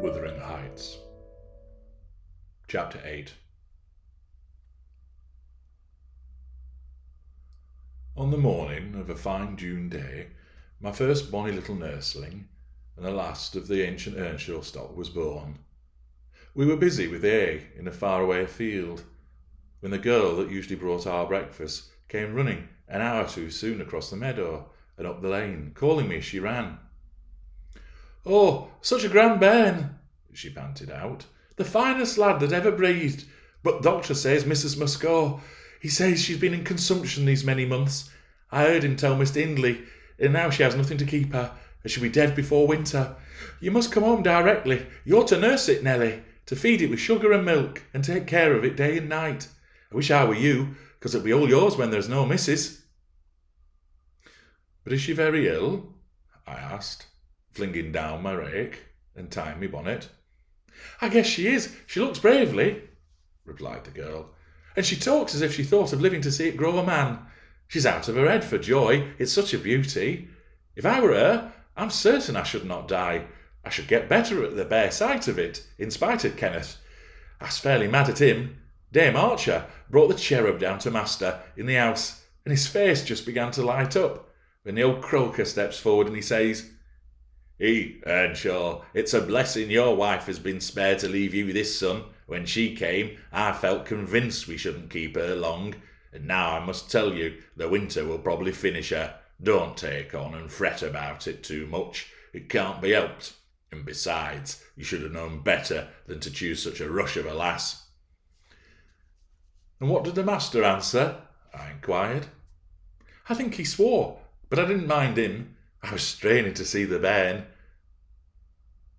Wuthering Heights. Chapter 8. On the morning of a fine June day, my first bonny little nursling, and the last of the ancient Earnshaw stock, was born. We were busy with hay in a far-away field, when the girl that usually brought our breakfast came running an hour too soon across the meadow and up the lane, calling me as she ran. "Oh, such a grand bairn," she panted out. "The finest lad that ever breathed. But doctor says Mrs. must go. He says she's been in consumption these many months. I heard him tell Mr. Hindley, and now she has nothing to keep her, and she'll be dead before winter. You must come home directly. You're to nurse it, Nelly, to feed it with sugar and milk, and take care of it day and night. I wish I were you, because it'll be all yours when there's no missus." "But is she very ill?" I asked, flinging down my rake and tying my bonnet. "I guess she is. She looks bravely," replied the girl, "and she talks as if she thought of living to see it grow a man. She's out of her head for joy. It's such a beauty. If I were her, I'm certain I should not die. I should get better at the bare sight of it, in spite of Kenneth. I was fairly mad at him. Dame Archer brought the cherub down to master in the house, and his face just began to light up, when the old croaker steps forward and he says, 'Earnshaw, it's a blessing your wife has been spared to leave you this son. When she came, I felt convinced we shouldn't keep her long, and now I must tell you, the winter will probably finish her. Don't take on and fret about it too much. It can't be helped. And besides, you should have known better than to choose such a rush of a lass.'" "And what did the master answer?" I inquired. "I think he swore, but I didn't mind him. I was straining to see the bairn."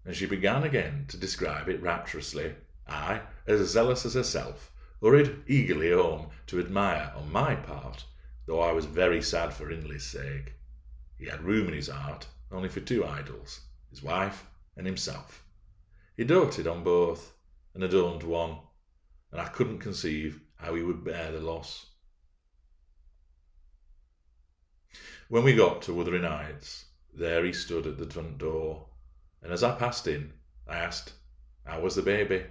And she began again to describe it rapturously. I, as zealous as herself, hurried eagerly home to admire on my part, though I was very sad for Hindley's sake. He had room in his heart only for two idols, his wife and himself. He doted on both, and adorned one, and I couldn't conceive how he would bear the loss. When we got to Wuthering Heights, there he stood at the front door, and as I passed in, I asked, how was the baby?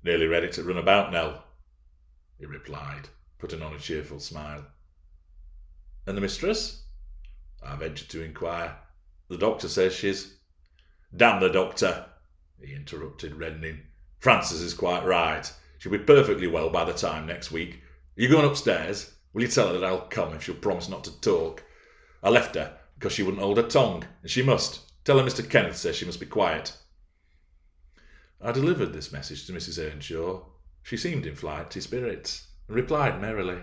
"Nearly ready to run about, Nell," he replied, putting on a cheerful smile. "And the mistress?" I ventured to inquire. "The doctor says she's—" "Damn the doctor," he interrupted, reddening. "Frances is quite right. She'll be perfectly well by the time next week. Are you going upstairs? Will you tell her that I'll come if she'll promise not to talk? I left her because she wouldn't hold her tongue, and she must. Tell her Mr. Kenneth says she must be quiet." I delivered this message to Mrs. Earnshaw. She seemed in flighty spirits, and replied merrily,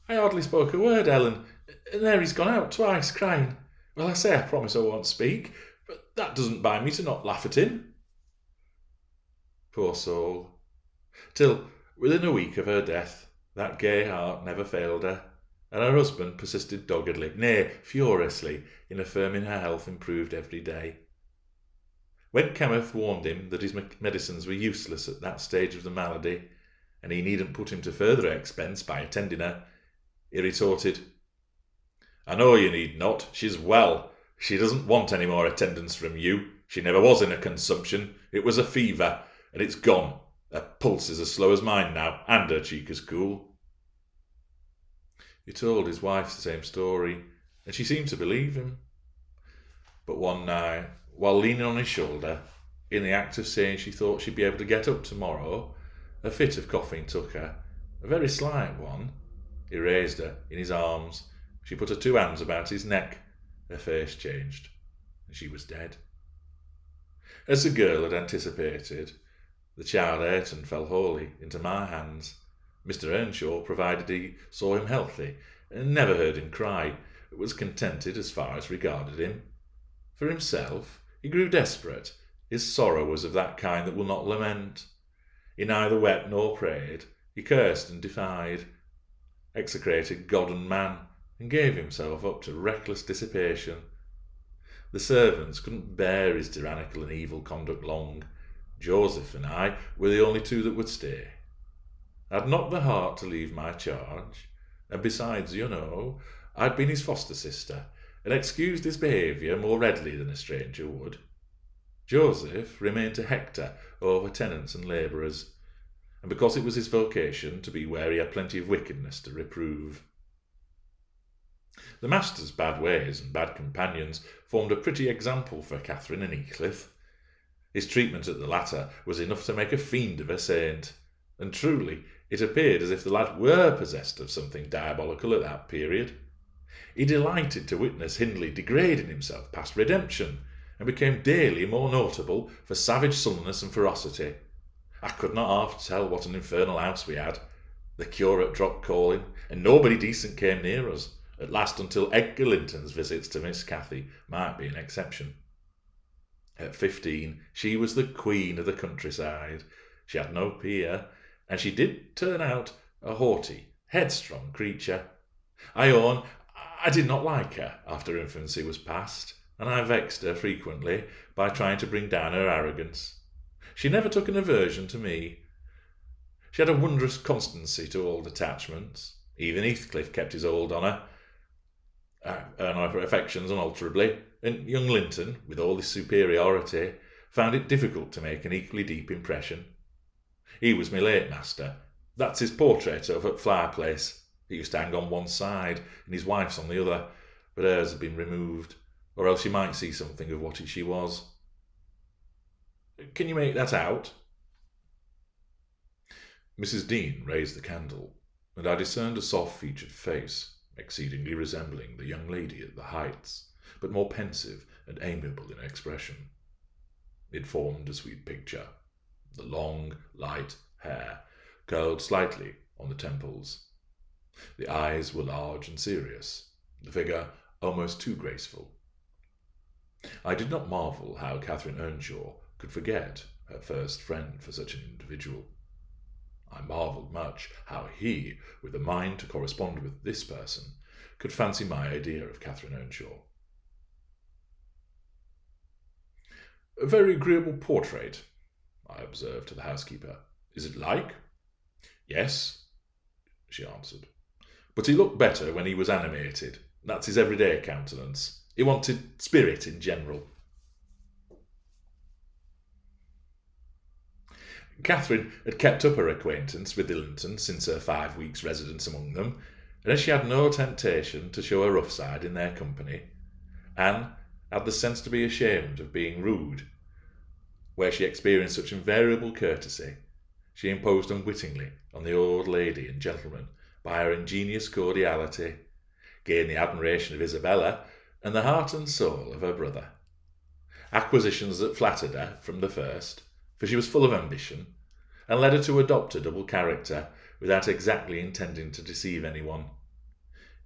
"I hardly spoke a word, Ellen, and there he's gone out twice, crying. Well, I say I promise I won't speak, but that doesn't bind me to not laugh at him." Poor soul. Till, within a week of her death, that gay heart never failed her, and her husband persisted doggedly, nay, furiously, in affirming her health improved every day. When Kenneth warned him that his medicines were useless at that stage of the malady, and he needn't put him to further expense by attending her, he retorted, "I know you need not. She's well. She doesn't want any more attendance from you. She never was in a consumption. It was a fever, and it's gone. Her pulse is as slow as mine now, and her cheek as cool." He told his wife the same story, and she seemed to believe him. But one night, while leaning on his shoulder, in the act of saying she thought she'd be able to get up tomorrow, a fit of coughing took her, a very slight one. He raised her in his arms. She put her two hands about his neck. Her face changed, and she was dead. As the girl had anticipated, the child ate and fell wholly into my hands. Mr. Earnshaw, provided he saw him healthy, and never heard him cry, was contented as far as regarded him. For himself, he grew desperate. His sorrow was of that kind that will not lament. He neither wept nor prayed. He cursed and defied, execrated God and man, and gave himself up to reckless dissipation. The servants couldn't bear his tyrannical and evil conduct long. Joseph and I were the only two that would stay. I'd not the heart to leave my charge, and besides, I'd been his foster sister, and excused his behaviour more readily than a stranger would. Joseph remained to hector over tenants and labourers, and because it was his vocation to be where he had plenty of wickedness to reprove. The master's bad ways and bad companions formed a pretty example for Catherine and Heathcliff. His treatment at the latter was enough to make a fiend of a saint, and truly it appeared as if the lad were possessed of something diabolical at that period. He delighted to witness Hindley degrading himself past redemption, and became daily more notable for savage sullenness and ferocity. I could not half tell what an infernal house we had. The curate dropped calling, and nobody decent came near us, at last until Edgar Linton's visits to Miss Cathy might be an exception. At 15, she was the queen of the countryside. She had no peer, and she did turn out a haughty, headstrong creature. I own I did not like her after infancy was past, and I vexed her frequently by trying to bring down her arrogance. She never took an aversion to me. She had a wondrous constancy to old attachments. Even Heathcliff kept his hold on her, earned her affections unalterably, and young Linton, with all his superiority, found it difficult to make an equally deep impression. He was my late master. That's his portrait over at Fireplace. It used to hang on one side, and his wife's on the other, but hers had been removed, or else you might see something of what she was. Can you make that out? Mrs. Dean raised the candle, and I discerned a soft-featured face, exceedingly resembling the young lady at the Heights, but more pensive and amiable in expression. It formed a sweet picture. The long, light hair curled slightly on the temples. The eyes were large and serious, the figure almost too graceful. I did not marvel how Catherine Earnshaw could forget her first friend for such an individual. I marvelled much how he, with a mind to correspond with this person, could fancy my idea of Catherine Earnshaw. A very agreeable portrait, I observed to the housekeeper. Is it like? Yes, she answered. But he looked better when he was animated. That's his everyday countenance. He wanted spirit in general. Catherine had kept up her acquaintance with the Lintons since her 5 weeks' residence among them, and as she had no temptation to show her rough side in their company, Anne had the sense to be ashamed of being rude. Where she experienced such invariable courtesy, she imposed unwittingly on the old lady and gentleman by her ingenious cordiality, gained the admiration of Isabella and the heart and soul of her brother. Acquisitions that flattered her from the first, for she was full of ambition, and led her to adopt a double character without exactly intending to deceive anyone.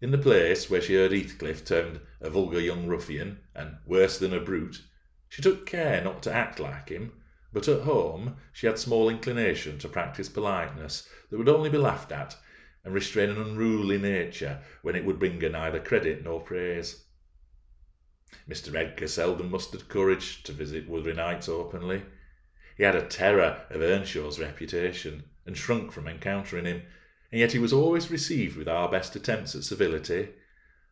In the place where she heard Heathcliff termed a vulgar young ruffian and worse than a brute, she took care not to act like him, but at home she had small inclination to practise politeness that would only be laughed at, and restrain an unruly nature when it would bring her neither credit nor praise. Mr. Edgar seldom mustered courage to visit Wuthering Heights openly. He had a terror of Earnshaw's reputation, and shrunk from encountering him, and yet he was always received with our best attempts at civility.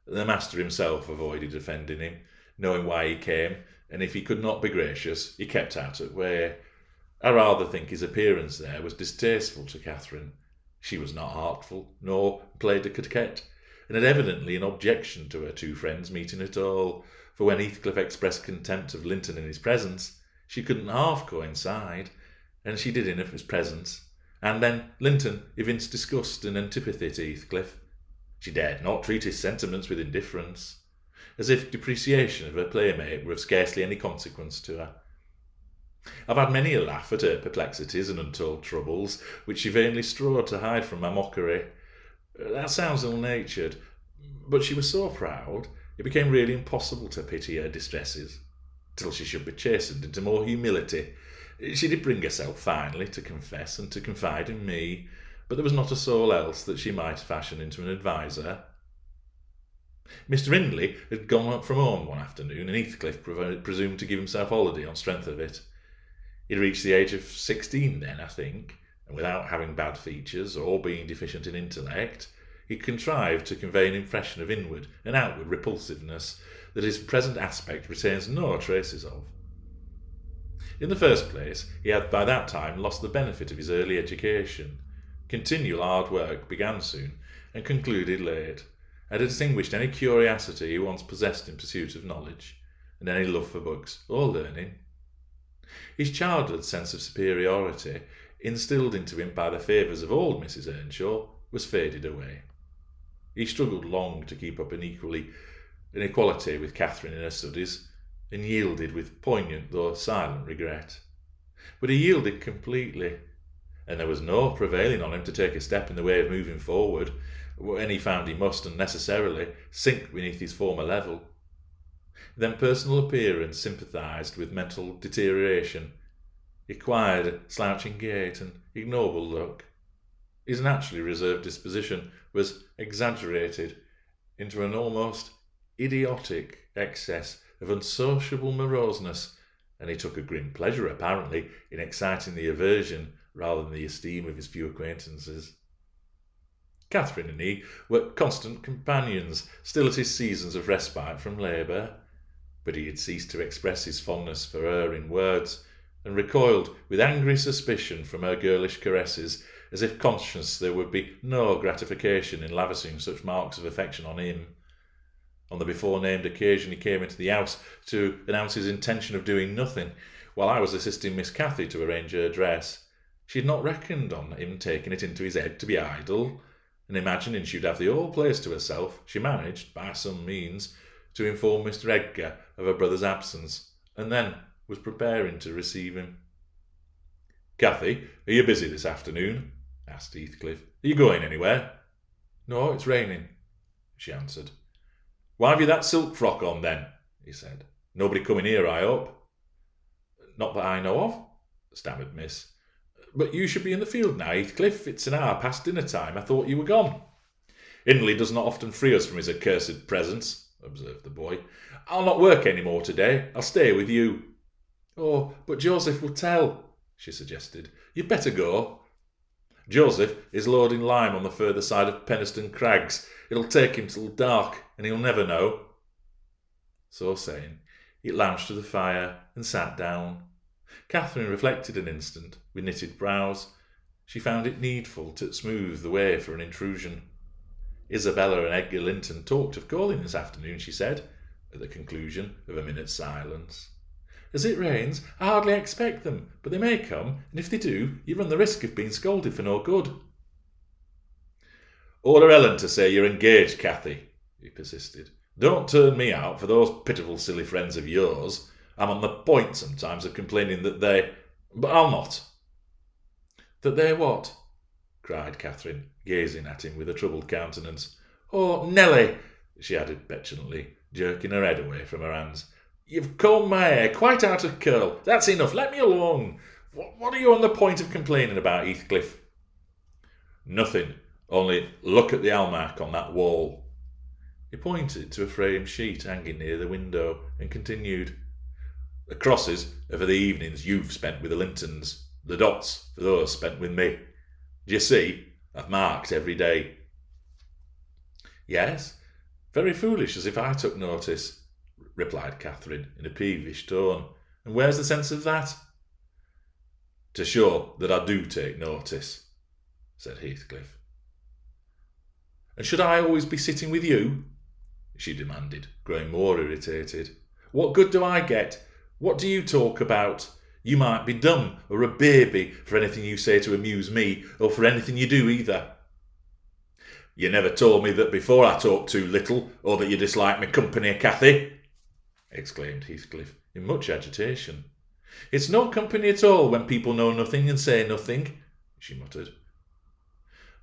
The master himself avoided offending him, knowing why he came, and if he could not be gracious, he kept out of way. I rather think his appearance there was distasteful to Catherine. She was not artful, nor played the coquette, and had evidently an objection to her two friends meeting at all, for when Heathcliff expressed contempt of Linton in his presence, she couldn't half coincide, and she did in his presence, and then Linton evinced disgust and antipathy to Heathcliff. She dared not treat his sentiments with indifference, as if depreciation of her playmate were of scarcely any consequence to her. I've had many a laugh at her perplexities and untold troubles, which she vainly strove to hide from my mockery. That sounds ill-natured, but she was so proud, it became really impossible to pity her distresses, till she should be chastened into more humility. She did bring herself finally to confess and to confide in me, but there was not a soul else that she might fashion into an adviser. Mr. Hindley had gone up from home one afternoon, and Heathcliff presumed to give himself holiday on strength of it. He'd reached the age of 16 then, I think, and without having bad features or being deficient in intellect, he contrived to convey an impression of inward and outward repulsiveness that his present aspect retains no traces of. In the first place, he had by that time lost the benefit of his early education. Continual hard work began soon and concluded late, and had extinguished any curiosity he once possessed in pursuit of knowledge, and any love for books or learning. His childhood sense of superiority, instilled into him by the favours of old Mrs. Earnshaw, was faded away. He struggled long to keep up an equality with Catherine in her studies, and yielded with poignant though silent regret. But he yielded completely, and there was no prevailing on him to take a step in the way of moving forward, when he found he must unnecessarily sink beneath his former level. Then personal appearance sympathised with mental deterioration. He acquired a slouching gait and ignoble look. His naturally reserved disposition was exaggerated into an almost idiotic excess of unsociable moroseness, and he took a grim pleasure, apparently, in exciting the aversion rather than the esteem of his few acquaintances. Catherine and he were constant companions, still at his seasons of respite from labour, but he had ceased to express his fondness for her in words, and recoiled with angry suspicion from her girlish caresses, as if conscious there would be no gratification in lavishing such marks of affection on him. On the before-named occasion he came into the house to announce his intention of doing nothing, while I was assisting Miss Cathy to arrange her dress. She had not reckoned on him taking it into his head to be idle, and imagining she'd have the whole place to herself, she managed, by some means, to inform Mr. Edgar of her brother's absence, and then was preparing to receive him. "Cathy, are you busy this afternoon?" asked Heathcliff. "Are you going anywhere?" "No, it's raining," she answered. "Why have you that silk frock on, then?" he said. "Nobody coming here, I hope?" "Not that I know of," stammered Miss. "But you should be in the field now, Heathcliff. It's an hour past dinner time. I thought you were gone." "Hindley does not often free us from his accursed presence," observed the boy. "I'll not work any more today. I'll stay with you." "Oh, but Joseph will tell," she suggested. "You'd better go." "Joseph is loading lime on the further side of Penistone Crags. It'll take him till dark, and he'll never know." So saying, he lounged to the fire and sat down. Catherine reflected an instant, with knitted brows. She found it needful to smooth the way for an intrusion. Isabella and Edgar Linton talked of calling this afternoon, she said, at the conclusion of a minute's silence. "As it rains, I hardly expect them, but they may come, and if they do, you run the risk of being scolded for no good." "Order Ellen to say you're engaged, Cathy," he persisted. "Don't turn me out for those pitiful silly friends of yours. I'm on the point sometimes of complaining that they... But I'll not." "That they what?" cried Catherine, gazing at him with a troubled countenance. "Oh, Nelly," she added petulantly, jerking her head away from her hands. "You've combed my hair quite out of curl. That's enough. Let me alone. What are you on the point of complaining about, Heathcliff?" "Nothing. Only look at the almanac on that wall." He pointed to a framed sheet hanging near the window and continued. "The crosses are for the evenings you've spent with the Lintons. The dots for those spent with me. Do you see? I've marked every day." "Yes, very foolish, as if I took notice," replied Catherine in a peevish tone. "And where's the sense of that?" "To show that I do take notice," said Heathcliff. "And should I always be sitting with you?" she demanded, growing more irritated. "What good do I get? What do you talk about? You might be dumb or a baby for anything you say to amuse me, or for anything you do either." "You never told me that before I talk too little, or that you dislike my company, Cathy," exclaimed Heathcliff, in much agitation. "It's no company at all when people know nothing and say nothing," she muttered.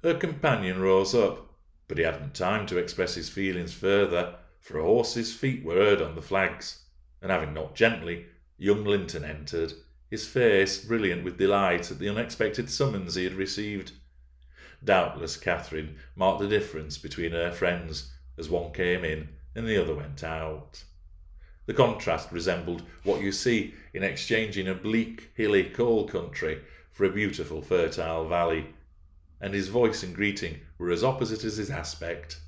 Her companion rose up, but he hadn't time to express his feelings further, for a horse's feet were heard on the flags, and having knocked gently, young Linton entered, his face brilliant with delight at the unexpected summons he had received. Doubtless Catherine marked the difference between her friends, as one came in and the other went out. The contrast resembled what you see in exchanging a bleak, hilly, cold country for a beautiful, fertile valley. and his voice and greeting were as opposite as his aspect.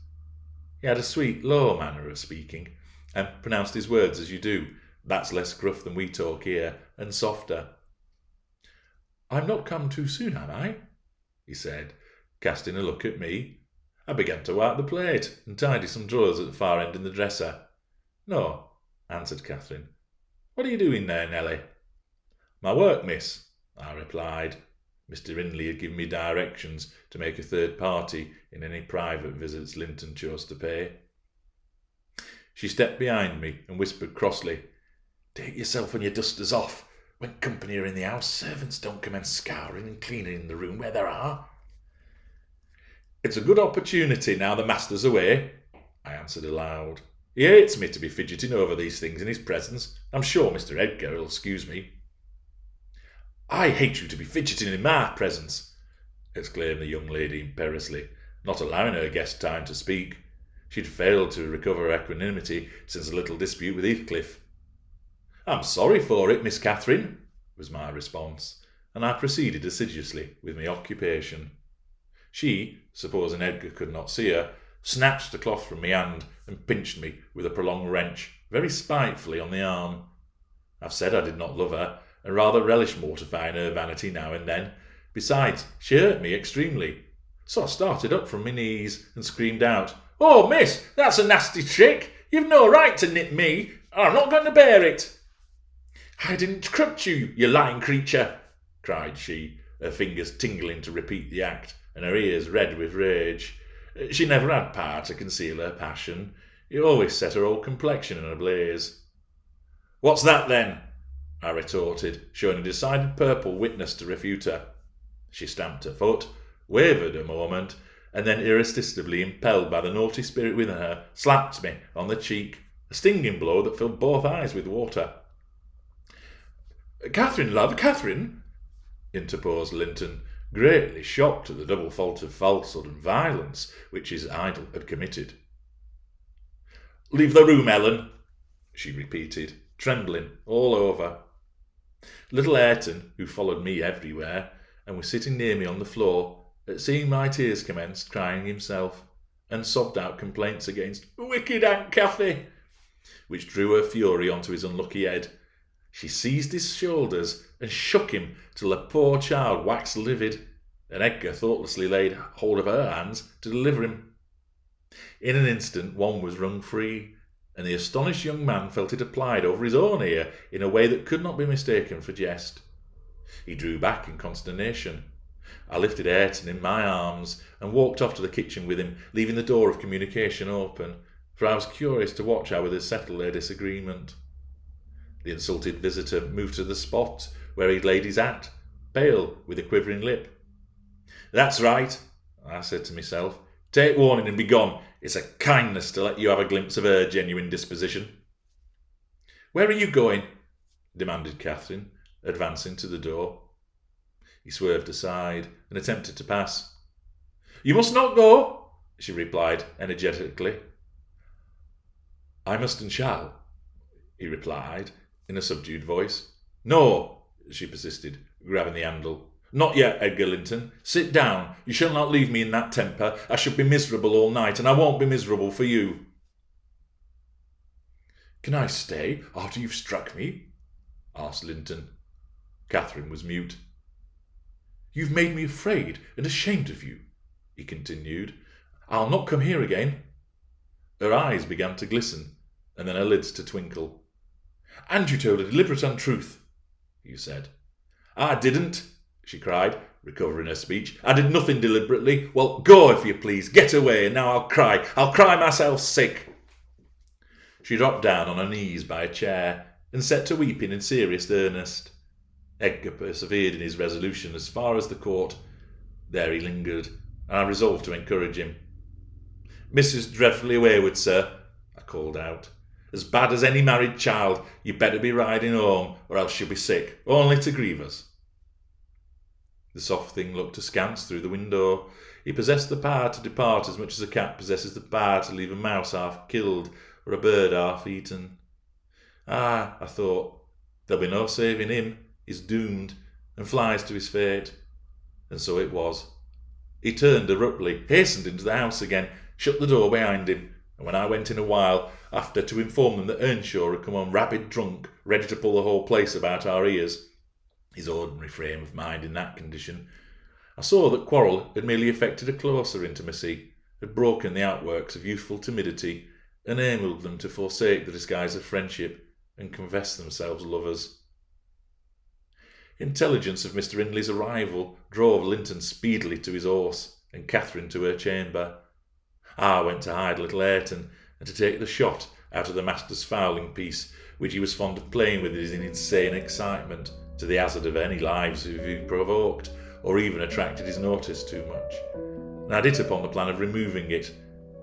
He had a sweet, low manner of speaking, and pronounced his words as you do. That's less gruff than we talk here, and softer. "I'm not come too soon, am I?" he said, casting a look at me. I began to wipe the plate and tidy some drawers at the far end in the dresser. "No," answered Catherine. "What are you doing there, Nelly?" "My work, miss," I replied. Mr. Hindley had given me directions to make a third party in any private visits Linton chose to pay. She stepped behind me and whispered crossly, "Take yourself and your dusters off. When company are in the house, servants don't commence scouring and cleaning in the room where there are." "It's a good opportunity now the master's away," I answered aloud. "He hates me to be fidgeting over these things in his presence. I'm sure Mr. Edgar will excuse me." "I hate you to be fidgeting in my presence," exclaimed the young lady imperiously, not allowing her guest time to speak. She'd failed to recover her equanimity since a little dispute with Heathcliff. "I'm sorry for it, Miss Catherine," was my response, and I proceeded assiduously with my occupation. She, supposing Edgar could not see her, snatched the cloth from my hand and pinched me with a prolonged wrench, very spitefully, on the arm. I've said I did not love her, and rather relished mortifying her vanity now and then. Besides, she hurt me extremely. So I started up from my knees and screamed out, "Oh, miss, that's a nasty trick! You've no right to nip me, and I'm not going to bear it." "I didn't crutch you, you lying creature," cried she, her fingers tingling to repeat the act, and her ears red with rage. She never had power to conceal her passion. It always set her whole complexion in a blaze. "What's that, then?" I retorted, showing a decided purple witness to refute her. She stamped her foot, wavered a moment, and then, irresistibly impelled by the naughty spirit within her, slapped me on the cheek, a stinging blow that filled both eyes with water. "Catherine, love, Catherine," interposed Linton, greatly shocked at the double fault of falsehood and violence which his idol had committed. "Leave the room, Ellen," she repeated, trembling all over. Little Ayrton, who followed me everywhere, and was sitting near me on the floor, at seeing my tears commenced crying himself, and sobbed out complaints against "wicked Aunt Cathy," which drew her fury onto his unlucky head. She seized his shoulders and shook him till the poor child waxed livid, and Edgar thoughtlessly laid hold of her hands to deliver him. In an instant one was wrung free, and the astonished young man felt it applied over his own ear in a way that could not be mistaken for jest. He drew back in consternation. I lifted Ayrton in my arms and walked off to the kitchen with him, leaving the door of communication open, for I was curious to watch how others settled their disagreement. The insulted visitor moved to the spot where he'd laid his hat, pale, with a quivering lip. "That's right," I said to myself. "Take warning and be gone. It's a kindness to let you have a glimpse of her genuine disposition." "Where are you going?" demanded Catherine, advancing to the door. He swerved aside and attempted to pass. "You must not go," she replied energetically. "I must and shall," he replied in a subdued voice. "No," she persisted, grabbing the handle. "Not yet, Edgar Linton. Sit down. You shall not leave me in that temper. I should be miserable all night, and I won't be miserable for you." "Can I stay after you've struck me?" asked Linton. Catherine was mute. "You've made me afraid and ashamed of you," he continued. "I'll not come here again." Her eyes began to glisten, and then her lids to twinkle. "And you told a deliberate untruth," he said. "I didn't," she cried, recovering her speech. "I did nothing deliberately. Well, go if you please. Get away, and now I'll cry. I'll cry myself sick." She dropped down on her knees by a chair and set to weeping in serious earnest. Edgar persevered in his resolution as far as the court. There he lingered, and I resolved to encourage him. "Mrs. dreadfully wayward, sir," I called out. "As bad as any married child. You'd better be riding home, or else she'll be sick, only to grieve us." The soft thing looked askance through the window. He possessed the power to depart as much as a cat possesses the power to leave a mouse half killed or a bird half eaten. "Ah," I thought, "there'll be no saving him. He's doomed, and flies to his fate." And so it was. He turned abruptly, hastened into the house again, shut the door behind him, and when I went in a while after to inform them that Earnshaw had come on rabid drunk, ready to pull the whole place about our ears, his ordinary frame of mind in that condition, I saw that quarrel had merely effected a closer intimacy, had broken the outworks of youthful timidity, enabled them to forsake the disguise of friendship and confess themselves lovers. Intelligence of Mr. Hindley's arrival drove Linton speedily to his horse, and Catherine to her chamber. I went to hide little Ayrton, and to take the shot out of the master's fowling piece, which he was fond of playing with in insane excitement, to the hazard of any lives if he provoked, or even attracted his notice too much. And I hit upon the plan of removing it,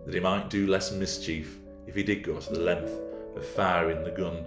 that he might do less mischief if he did go to the length of firing the gun.